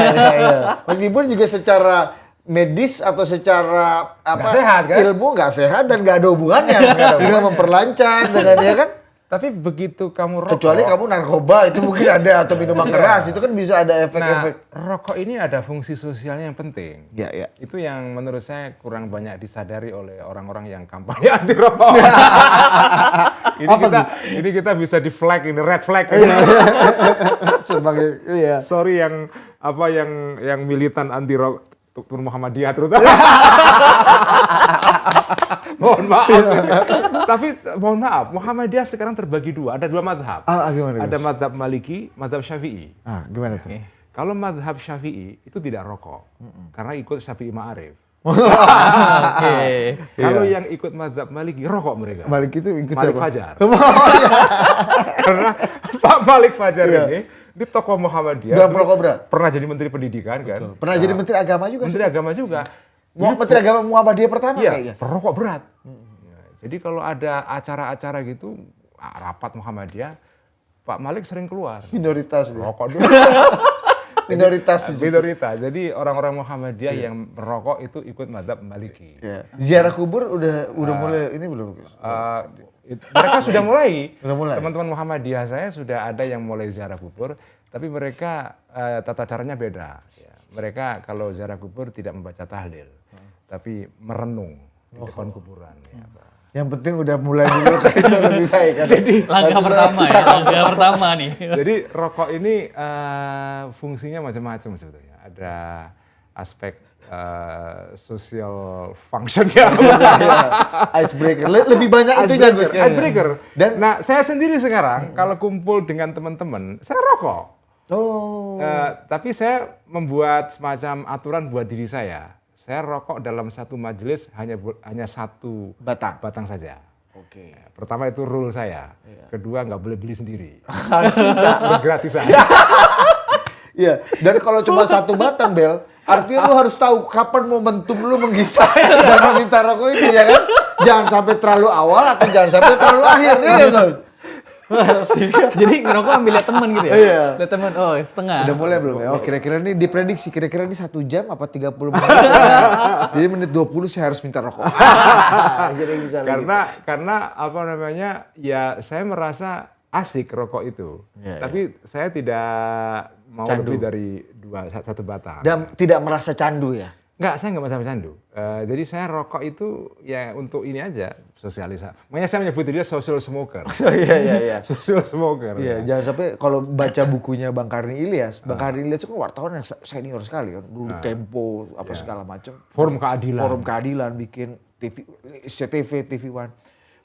Meskipun juga secara medis atau secara sehat, kan? Ilmu nggak sehat dan nggak ada hubungannya dengan memperlancar dengan dia kan. Tapi begitu kamu rokok, kecuali kamu narkoba itu mungkin ada atau minuman keras itu kan bisa ada efek-efek. Rokok ini ada fungsi sosialnya yang penting. Ya. Itu yang menurut saya kurang banyak disadari oleh orang-orang yang kampanye anti rokok. ini kita bisa di flag, ini red flag. Sebagai Sorry yang militan anti rokok. Muhammadiyah terutama. Mohon maaf. Tapi mohon maaf, Muhammadiyah sekarang terbagi dua. Ada dua mazhab. Gimana, Ada Gus? mazhab Maliki, mazhab Syafi'i. Gimana tuh? Kalau mazhab Syafi'i itu tidak rokok, karena ikut Syafi'i Ma'arif. Oke. Kalau yang ikut mazhab Maliki, rokok mereka. Malik itu ikut Malik siapa? Fajar. Karena Pak Malik Fajar ini tokoh Muhammadiyah. Dan dulu perokok berat. Pernah jadi Menteri Pendidikan kan. Pernah jadi Menteri Agama juga sih. Menteri Agama juga. Menteri Agama Muhammadiyah pertama Iya, kayaknya. perokok berat. Ya, jadi kalau ada acara-acara gitu, rapat Muhammadiyah, Pak Malik sering keluar. Minoritas dia. Rokok dulu. Minoritas. Minoritas. Jadi orang-orang Muhammadiyah yang merokok itu ikut mazhab Maliki. Iya. Ziarah kubur udah mulai ini belum? Mereka sudah mulai. Sudah mulai. Teman-teman Muhammadiyah saya sudah ada yang mulai ziarah kubur, tapi mereka tata caranya beda. Ya. Mereka kalau ziarah kubur tidak membaca tahlil, tapi merenung di depan kuburan. Ya, Pak. Yang penting udah mulai dulu kan itu lebih baik kan. Jadi Langkah pertama ya, langkah pertama nih. Jadi rokok ini fungsinya macam-macam sebetulnya. Ada aspek social functionnya. Icebreaker. Lebih banyak itu Gus kayaknya. Icebreaker. Dan Nah, saya sendiri sekarang kalau kumpul dengan teman-teman, saya rokok. Tapi saya membuat semacam aturan buat diri saya. Saya rokok dalam satu majelis hanya satu batang saja. Oke. Pertama itu rule saya. Kedua nggak boleh beli sendiri. Harus minta. Bergratisan. Iya, dan kalau cuma satu batang Bel, artinya lu harus tahu kapan momentum lu menggisah dan meminta rokok itu ya kan? Jangan sampai terlalu awal atau jangan sampai terlalu akhir ya kan? Jadi ngerokok ambil lihat teman gitu ya? Iya. Lihat teman, oh setengah. Udah mulai belum ya? Oh kira-kira ini diprediksi, kira-kira ini 1 jam apa 30 menit? Jadi menit 20 saya harus minta rokok. Jadi bisa lagi. Karena apa namanya, ya saya merasa asik rokok itu. Iya, Tapi saya tidak mau Candu. lebih dari satu batang. Dan tidak merasa candu ya? Enggak, saya nggak masalah candu. Jadi saya rokok itu ya untuk ini aja, sosialisasi. Makanya saya menyebut dia social smoker. Iya. Social smoker. Iya, jangan sampai kalau baca bukunya Bang Karni Ilyas, Bang Karni Ilyas itu kan wartawan yang senior sekali kan, dulu Tempo apa segala macam. Forum keadilan. Forum keadilan bikin TV, CTV, TV One.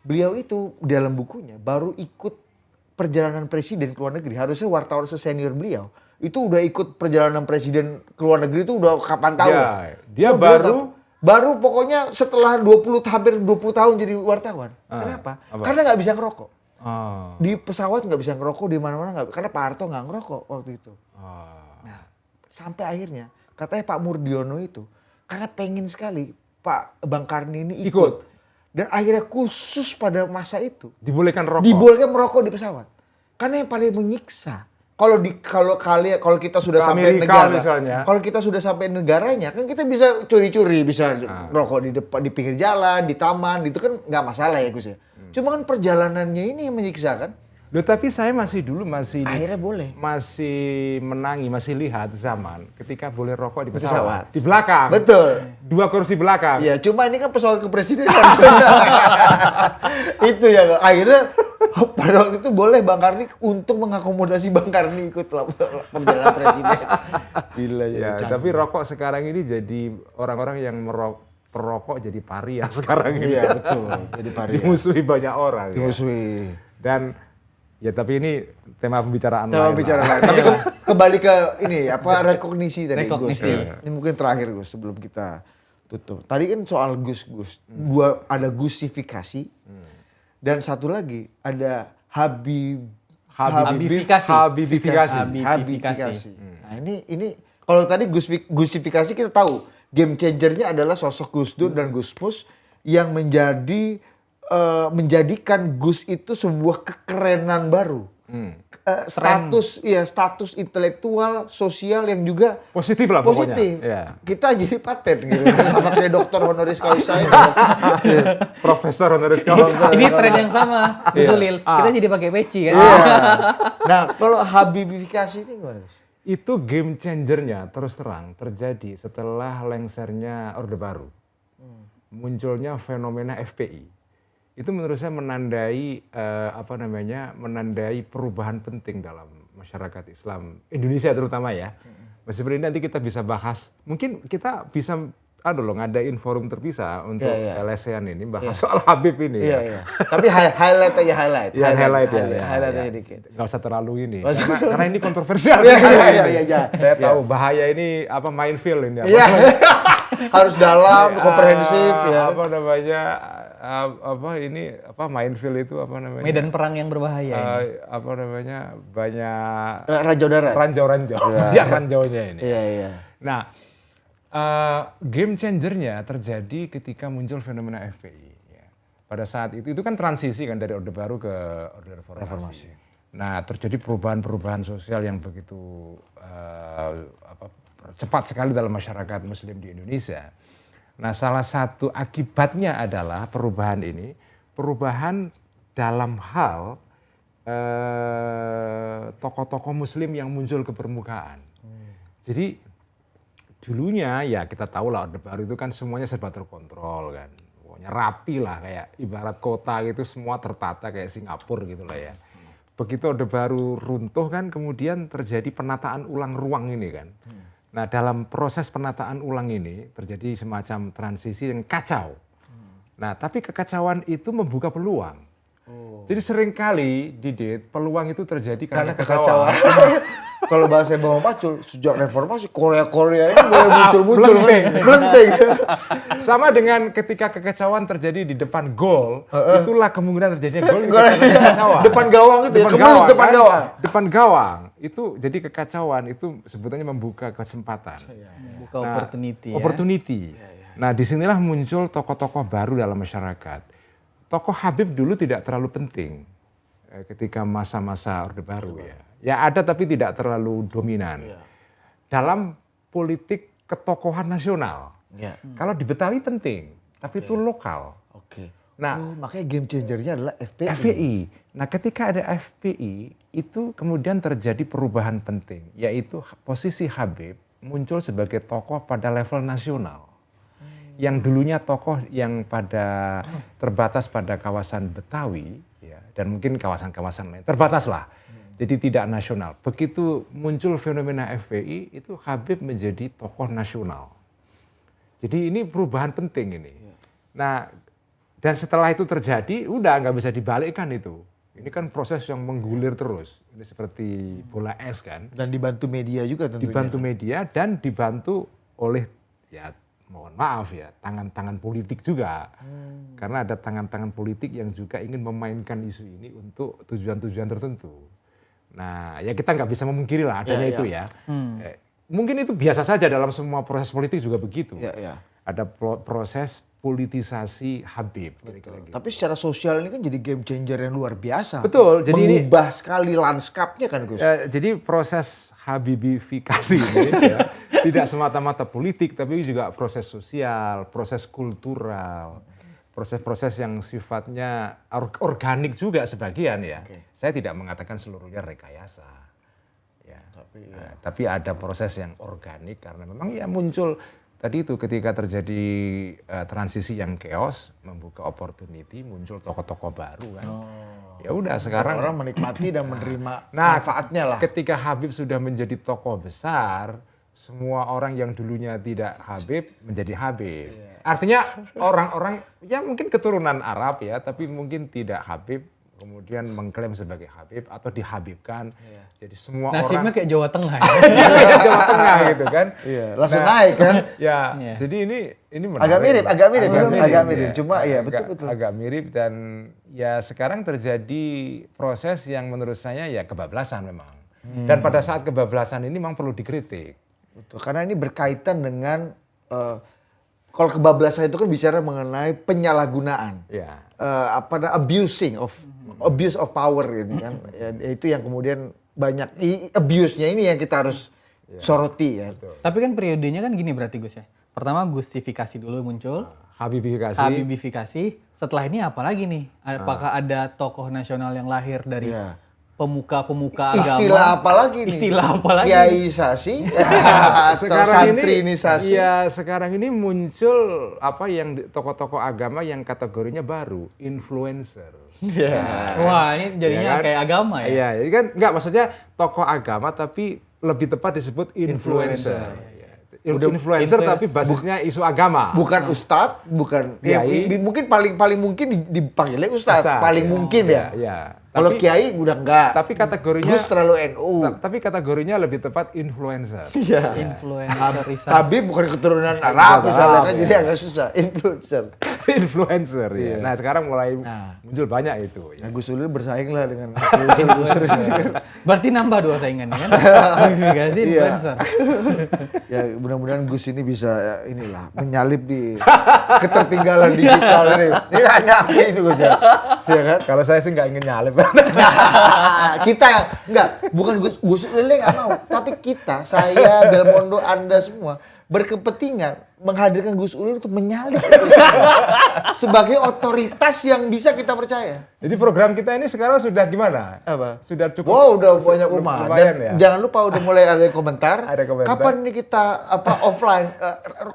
Beliau itu dalam bukunya baru ikut perjalanan presiden ke luar negeri. Harusnya wartawan sesenior beliau itu udah ikut perjalanan presiden ke luar negeri itu udah kapan tahu. Ya, dia Cuma baru pokoknya setelah hampir 20 tahun jadi wartawan. Kenapa? Apa? Karena nggak bisa ngerokok. Oh. Di pesawat nggak bisa ngerokok, di mana-mana nggak, karena Pak Harto nggak ngerokok waktu itu. Nah, sampai akhirnya katanya Pak Murdiono itu karena pengen sekali Pak Bang Karni ini ikut. Dan akhirnya khusus pada masa itu Dibolehkan rokok. dibolehkan merokok di pesawat. Karena yang paling menyiksa kalau kita sudah Ke sampai Amerika negara, misalnya. kalau kita sudah sampai negaranya kan kita bisa curi-curi, bisa rokok di depan, di pinggir jalan, di taman, itu kan nggak masalah ya Gus ya. Cuma kan perjalanannya ini yang menyiksa kan. Loh, tapi saya masih Akhirnya boleh. Masih menangi, masih lihat zaman ketika boleh rokok di Pesawat. pesawat. Di belakang. Betul. 2 kursi belakang. Iya, cuma ini kan pesawat kepresidenan. Itu ya, akhirnya pada waktu itu boleh Bang Karni untuk mengakomodasi Bang Karni ikut perjalanan presiden. Gila Ya, tapi rokok sekarang ini jadi orang-orang yang perokok jadi paria sekarang ini. Iya, betul. Jadi paria. Dimusuhi banyak orang. Ya. Dimusuhi. Dan ya tapi ini tema pembicaraan Tema lain. bicara lah. lain. Tapi kan kembali ke ini apa rekognisi tadi Rekognisi. Gus. Ini mungkin terakhir Gus sebelum kita tutup. Tadi kan soal Gus. Ada Gusifikasi. Dan satu lagi ada Habibifikasi. Habibifikasi. Nah ini kalau tadi Gusifikasi kita tahu game changernya adalah sosok Gus Dur dan Gus Mus yang menjadikan Gus itu sebuah kekerenan baru. Status intelektual, sosial yang juga Positif lah pokoknya. positif. Ya. Kita jadi paten gitu. Sama kayak dokter honoris causa ini. Profesor honoris causa. Ini tren yang sama, Gus Ulil. Kita jadi pakai peci kan. Iya. Nah, kalau habibifikasi ini gimana? Itu game changernya terus terang terjadi setelah lengsernya Orde Baru. Munculnya fenomena FPI. Itu menurut saya menandai menandai perubahan penting dalam masyarakat Islam Indonesia terutama ya. Meskipun ini nanti kita bisa bahas, mungkin kita bisa loh ngadain forum terpisah untuk LSEan ini bahas soal Habib ini. Iya, ya. iya. Tapi highlight aja highlight. Ya, highlight aja ya. dikit. Nggak usah terlalu ini. Karena ini kontroversial. Iya. Saya tahu bahaya ini minefield ini. Iya. Harus dalam, komprehensif ya. Apa namanya? Minefield itu apa namanya? Medan perang yang berbahaya ini. Apa namanya? Banyak Ranjau darat. ranjau-ranjau. Ya, ranjaunya ini. Iya. Nah, game changernya terjadi ketika muncul fenomena FPI. Ya. Pada saat itu kan transisi kan dari Orde Baru ke Orde Reformasi. Nah, terjadi perubahan-perubahan sosial yang begitu cepat sekali dalam masyarakat Muslim di Indonesia. Nah, salah satu akibatnya adalah perubahan dalam hal tokoh-tokoh Muslim yang muncul ke permukaan. Jadi dulunya ya kita tahu lah Orde Baru itu kan semuanya serba terkontrol kan. Pokoknya rapi lah kayak ibarat kota gitu semua tertata kayak Singapura gitu lah ya. Begitu Orde Baru runtuh kan kemudian terjadi penataan ulang ruang ini kan. Nah dalam proses penataan ulang ini terjadi semacam transisi yang kacau. Nah tapi kekacauan itu membuka peluang. Jadi seringkali Didit peluang itu terjadi karena kekacauan. Kalau bahasa Bang Pacul, sejak reformasi Korea ini mulai muncul-muncul. Melenting. Sama dengan ketika kekacauan terjadi di depan gol, itulah kemungkinan terjadinya gol kekacauan. Depan gawang itu kemelut depan kan? gawang. Depan gawang, itu jadi kekacauan itu sebetulnya membuka kesempatan. Buka opportunity ya. Opportunity. Nah disinilah muncul tokoh-tokoh baru dalam masyarakat. Tokoh Habib dulu tidak terlalu penting ketika masa-masa Orde Baru ya. Ya ada tapi tidak terlalu dominan. Dalam politik ketokohan nasional. Kalau di Betawi penting, tapi itu lokal. Nah, makanya game changernya adalah FPI. FPI. Nah, ketika ada FPI itu kemudian terjadi perubahan penting, yaitu posisi Habib muncul sebagai tokoh pada level nasional. Yang dulunya tokoh yang terbatas pada kawasan Betawi ya, dan mungkin kawasan-kawasan lain terbatas lah. Jadi tidak nasional. Begitu muncul fenomena FPI, itu Habib menjadi tokoh nasional. Jadi ini perubahan penting ini. Nah, dan setelah itu terjadi, udah nggak bisa dibalikkan itu. Ini kan proses yang menggulir terus. Ini seperti bola es kan. Dan dibantu media juga tentunya. Dibantu media dan dibantu oleh, ya mohon maaf ya, tangan-tangan politik juga. Karena ada tangan-tangan politik yang juga ingin memainkan isu ini untuk tujuan-tujuan tertentu. Nah, ya kita nggak bisa memungkiri lah adanya itu ya. Mungkin itu biasa saja dalam semua proses politik juga begitu. Ada proses politisasi Habib. Kira-kira gitu. Tapi secara sosial ini kan jadi game changer yang luar biasa. Betul. Jadi mengubah sekali lanskapnya kan Gus. Jadi proses Habibifikasi ini ya, tidak semata-mata politik, tapi juga proses sosial, proses kultural. Proses-proses yang sifatnya organik juga sebagian ya. Saya tidak mengatakan seluruhnya rekayasa. Ya. Tapi ada proses yang organik karena memang ya muncul tadi itu ketika terjadi transisi yang chaos, membuka opportunity, muncul tokoh-tokoh baru kan. Ya udah sekarang orang menikmati dan menerima manfaatnya lah. Ketika Habib sudah menjadi tokoh besar, semua orang yang dulunya tidak Habib menjadi Habib. Artinya orang-orang ya mungkin keturunan Arab ya, tapi mungkin tidak Habib, kemudian mengklaim sebagai Habib atau dihabibkan. Jadi semua nasibnya orang kayak Jawa Tengah ya. kayak Jawa Tengah gitu kan. Langsung naik kan. Jadi ini menarik. Agak mirip. Cuma ya betul. Agak mirip dan ya sekarang terjadi proses yang menurut saya ya kebablasan memang. Dan pada saat kebablasan ini memang perlu dikritik. Betul, karena ini berkaitan dengan kalau kebablasan itu kan bicara mengenai penyalahgunaan, abuse of power gitu kan. Itu yang kemudian banyak abuse-nya ini yang kita harus soroti ya. Tapi kan periodenya kan gini berarti Gus ya. Pertama Gusifikasi dulu muncul. Habibifikasi. Setelah ini apa lagi nih? Apakah ada tokoh nasional yang lahir dari pemuka-pemuka agama? Istilah apa lagi? Kiaisasi atau santrinisasi? Sekarang ini muncul yang tokoh-tokoh agama yang kategorinya baru, influencer. Wah, ini jadinya kayak agama ya? Iya, jadi kan maksudnya tokoh agama tapi lebih tepat disebut influencer. influencer tapi basisnya isu agama. Bukan ustadz, bukan mungkin paling mungkin dipanggilnya ustadz, paling mungkin ya. Iya. Kalau kiai udah enggak. Tapi kategorinya Gus terlalu NU. Tapi kategorinya lebih tepat influencer. Iya. Influencerisasi. Tapi bukan keturunan Arab misalnya kan, jadi agak susah. Influencer. Influencer ya. Nah, sekarang mulai muncul banyak itu. Nah, Gus Ulil bersaing lah dengan influencer. Berarti nambah 2 saingannya kan? Verifikasi influencer. Ya mudah-mudahan Gus ini bisa inilah menyalip di ketertinggalan digital ini. Ini ada apa itu Gus ya? Iya kan? Kalau saya sih nggak ingin nyalip. Kita yang enggak, bukan Gus Ulil nggak mau, tapi kita, saya, Belmondo, Anda semua berkepentingan menghadirkan Gus Ulil untuk menyalip sebagai otoritas yang bisa kita percaya. Jadi program kita ini sekarang sudah gimana? Apa? Sudah cukup. Wow, udah banyak umat. Lumayan Dan ya. jangan lupa udah mulai ada komentar. Ada komentar. Kapan nih kita offline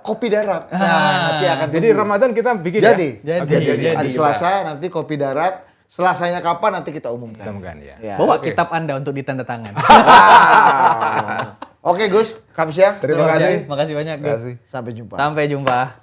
kopi darat? Nah, nanti akan Jadi tunggu. Ramadan kita bikin Jadi. ya. Jadi. Hari Selasa nanti kopi darat. Selasanya kapan nanti kita umumkan. Temukan ya. Ya. Bawa kitab Anda untuk ditanda tangan. Oke Gus, Kamsia. Terima kasih. Makasih banyak, Gus. Terima kasih. Sampai jumpa. Sampai jumpa.